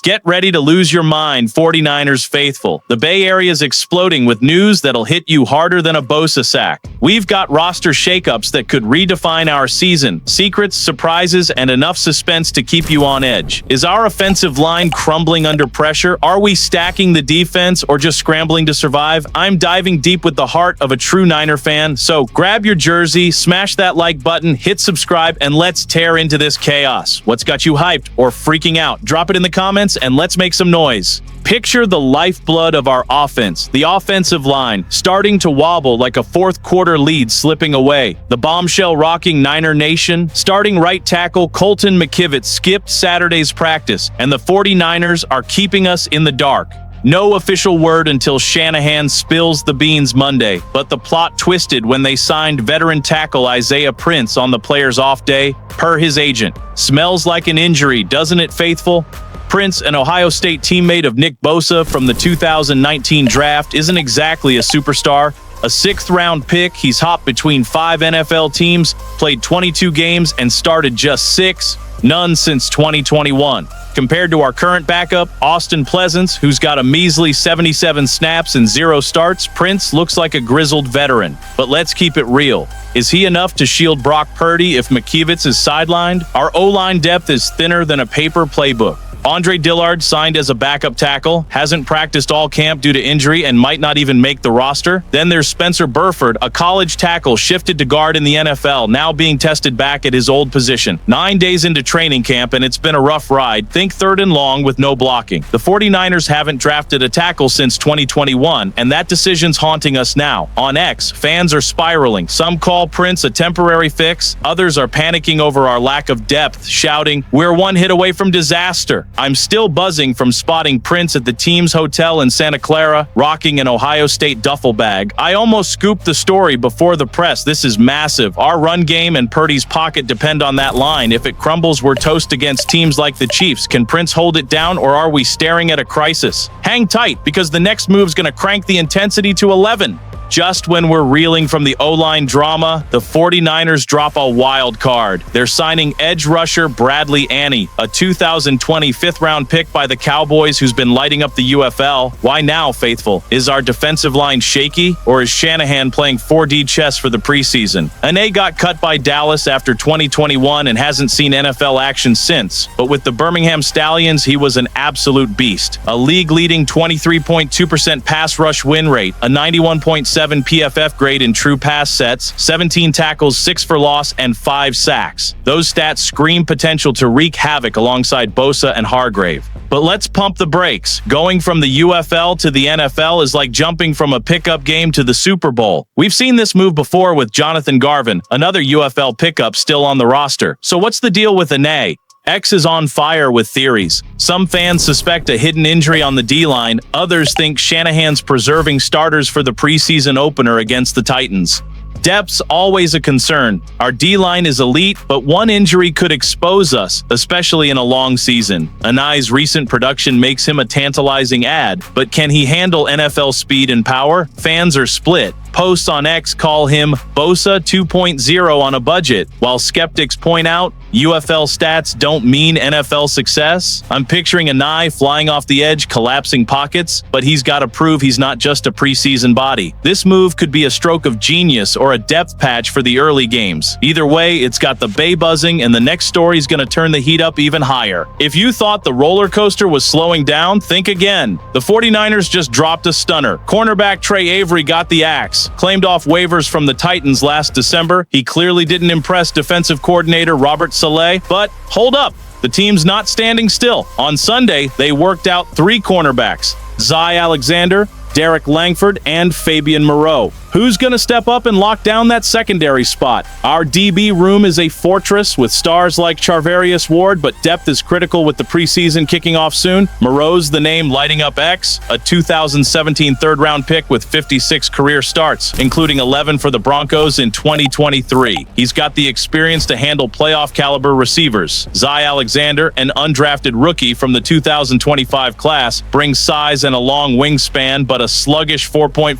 Get ready to lose your mind, 49ers faithful. The Bay Area is exploding with news that'll hit you harder than a Bosa sack. We've got roster shakeups that could redefine our season, secrets, surprises, and enough suspense to keep you on edge. Is our offensive line crumbling under pressure? Are we stacking the defense or just scrambling to survive? I'm diving deep with the heart of a true Niner fan, so grab your jersey, smash that like button, hit subscribe, and let's tear into this chaos. What's got you hyped or freaking out? Drop it in the comments and let's make some noise. Picture the lifeblood of our offense, the offensive line, starting to wobble like a fourth quarter lead slipping away. The bombshell rocking Niner Nation, starting right tackle Colton McKivitz skipped Saturday's practice, and the 49ers are keeping us in the dark. No official word until Shanahan spills the beans Monday, but the plot twisted when they signed veteran tackle Isaiah Prince on the player's off day, per his agent. Smells like an injury, doesn't it, faithful? Prince, an Ohio State teammate of Nick Bosa from the 2019 draft, isn't exactly a superstar. A sixth-round pick, he's hopped between 5 NFL teams, played 22 games, and started just 6, none since 2021. Compared to our current backup, Austin Pleasance, who's got a measly 77 snaps and 0 starts, Prince looks like a grizzled veteran. But let's keep it real. Is he enough to shield Brock Purdy if McKivitz is sidelined? Our O-line depth is thinner than a paper playbook. Andre Dillard signed as a backup tackle, hasn't practiced all camp due to injury and might not even make the roster. Then there's Spencer Burford, a college tackle shifted to guard in the NFL, now being tested back at his old position. 9 days into training camp and it's been a rough ride. Think third and long with no blocking. The 49ers haven't drafted a tackle since 2021, and that decision's haunting us now. On X, fans are spiraling. Some call Prince a temporary fix. Others are panicking over our lack of depth, shouting, "We're one hit away from disaster." I'm still buzzing from spotting Prince at the team's hotel in Santa Clara, rocking an Ohio State duffel bag. I almost scooped the story before the press. This is massive. Our run game and Purdy's pocket depend on that line. If it crumbles, we're toast against teams like the Chiefs. Can Prince hold it down, or are we staring at a crisis? Hang tight, because the next move's going to crank the intensity to 11. Just when we're reeling from the O-line drama, the 49ers drop a wild card. They're signing edge rusher Bradley Annie, a 2020 fifth-round pick by the Cowboys who's been lighting up the UFL. Why now, faithful? Is our defensive line shaky, or is Shanahan playing 4D chess for the preseason? Annie got cut by Dallas after 2021 and hasn't seen NFL action since, but with the Birmingham Stallions, he was an absolute beast. A league-leading 23.2% pass rush win rate, a 91.7 PFF grade in true pass sets, 17 tackles, 6 for loss, and 5 sacks. Those stats scream potential to wreak havoc alongside Bosa and Hargrave. But let's pump the brakes. Going from the UFL to the NFL is like jumping from a pickup game to the Super Bowl. We've seen this move before with Jonathan Garvin, another UFL pickup still on the roster. So what's the deal with Anay? X is on fire with theories. Some fans suspect a hidden injury on the D-line. Others think Shanahan's preserving starters for the preseason opener against the Titans. Depth's always a concern. Our D-line is elite, but one injury could expose us, especially in a long season. Anai's recent production makes him a tantalizing add, but can he handle NFL speed and power? Fans are split. Posts on X call him Bosa 2.0 on a budget, while skeptics point out UFL stats don't mean NFL success. I'm picturing Anai flying off the edge, collapsing pockets, but he's got to prove he's not just a preseason body. This move could be a stroke of genius or a depth patch for the early games. Either way, it's got the Bay buzzing, and the next story's going to turn the heat up even higher. If you thought the roller coaster was slowing down, think again. The 49ers just dropped a stunner. Cornerback Trey Avery got the axe. Claimed off waivers from the Titans last December, he clearly didn't impress defensive coordinator Robert Saleh, but hold up, the team's not standing still. On Sunday, they worked out 3 cornerbacks, Zy Alexander, Derek Langford, and Fabian Moreau. Who's going to step up and lock down that secondary spot? Our DB room is a fortress with stars like Charvarius Ward, but depth is critical with the preseason kicking off soon. Moreau's the name lighting up X, a 2017 third-round pick with 56 career starts, including 11 for the Broncos in 2023. He's got the experience to handle playoff-caliber receivers. Zy Alexander, an undrafted rookie from the 2025 class, brings size and a long wingspan, but a a sluggish 4.56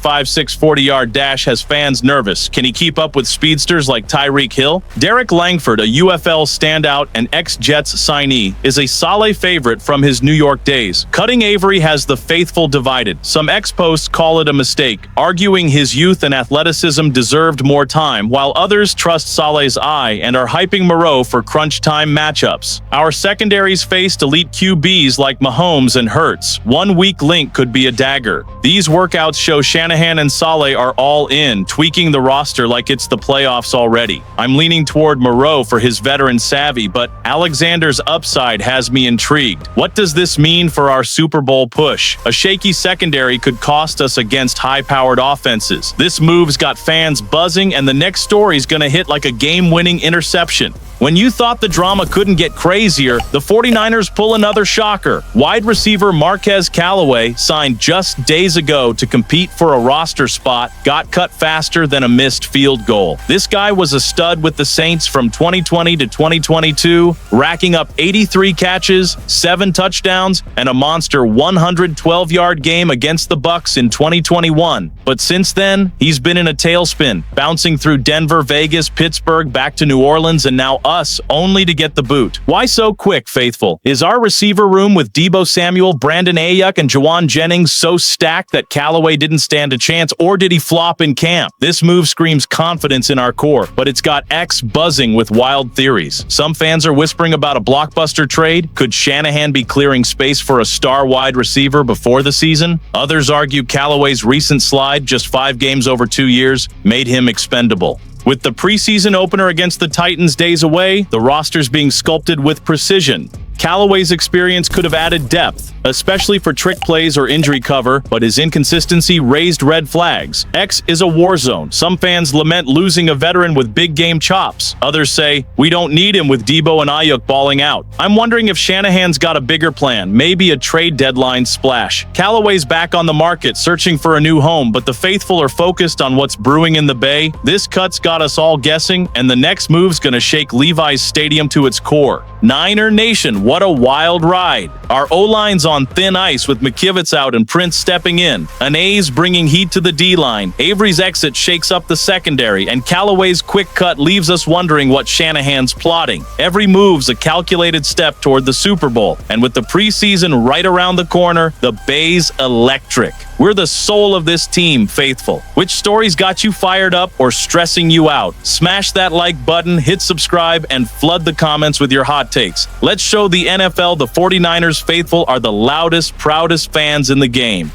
40-yard dash has fans nervous. Can he keep up with speedsters like Tyreek Hill? Derek Langford, a UFL standout and ex-Jets signee, is a Saleh favorite from his New York days. Cutting Avery has the faithful divided. Some ex-posts call it a mistake, arguing his youth and athleticism deserved more time, while others trust Saleh's eye and are hyping Moreau for crunch time matchups. Our secondaries faced elite QBs like Mahomes and Hurts. One weak link could be a dagger. These workouts show Shanahan and Saleh are all in, tweaking the roster like it's the playoffs already. I'm leaning toward Moreau for his veteran savvy, but Alexander's upside has me intrigued. What does this mean for our Super Bowl push? A shaky secondary could cost us against high-powered offenses. This move's got fans buzzing, and the next story's gonna hit like a game-winning interception. When you thought the drama couldn't get crazier, the 49ers pull another shocker. Wide receiver Marquez Callaway, signed just days ago to compete for a roster spot, got cut faster than a missed field goal. This guy was a stud with the Saints from 2020 to 2022, racking up 83 catches, 7 touchdowns, and a monster 112-yard game against the Bucs in 2021. But since then, he's been in a tailspin, bouncing through Denver, Vegas, Pittsburgh, back to New Orleans, and now us, only to get the boot. Why so quick, faithful? Is our receiver room with Deebo Samuel, Brandon Ayuk, and Jawan Jennings so stacked that Callaway didn't stand a chance, or did he flop in camp? This move screams confidence in our core, but it's got X buzzing with wild theories. Some fans are whispering about a blockbuster trade. Could Shanahan be clearing space for a star wide receiver before the season? Others argue Callaway's recent slide, just 5 games over 2 years, made him expendable. With the preseason opener against the Titans days away, the roster's being sculpted with precision. Callaway's experience could have added depth, especially for trick plays or injury cover, but his inconsistency raised red flags. X is a war zone. Some fans lament losing a veteran with big game chops. Others say, we don't need him with Deebo and Ayuk balling out. I'm wondering if Shanahan's got a bigger plan, maybe a trade deadline splash. Callaway's back on the market, searching for a new home, but the faithful are focused on what's brewing in the Bay. This cut's got us all guessing, and the next move's gonna shake Levi's Stadium to its core. Niner Nation, what a wild ride. Our O-line's on thin ice with McKivitz out and Prince stepping in. Anae's bringing heat to the D-line. Avery's exit shakes up the secondary, and Callaway's quick cut leaves us wondering what Shanahan's plotting. Every move's a calculated step toward the Super Bowl, and with the preseason right around the corner, the Bay's electric. We're the soul of this team, faithful. Which stories got you fired up or stressing you out? Smash that like button, hit subscribe, and flood the comments with your hot takes. Let's show the NFL the 49ers faithful are the loudest, proudest fans in the game.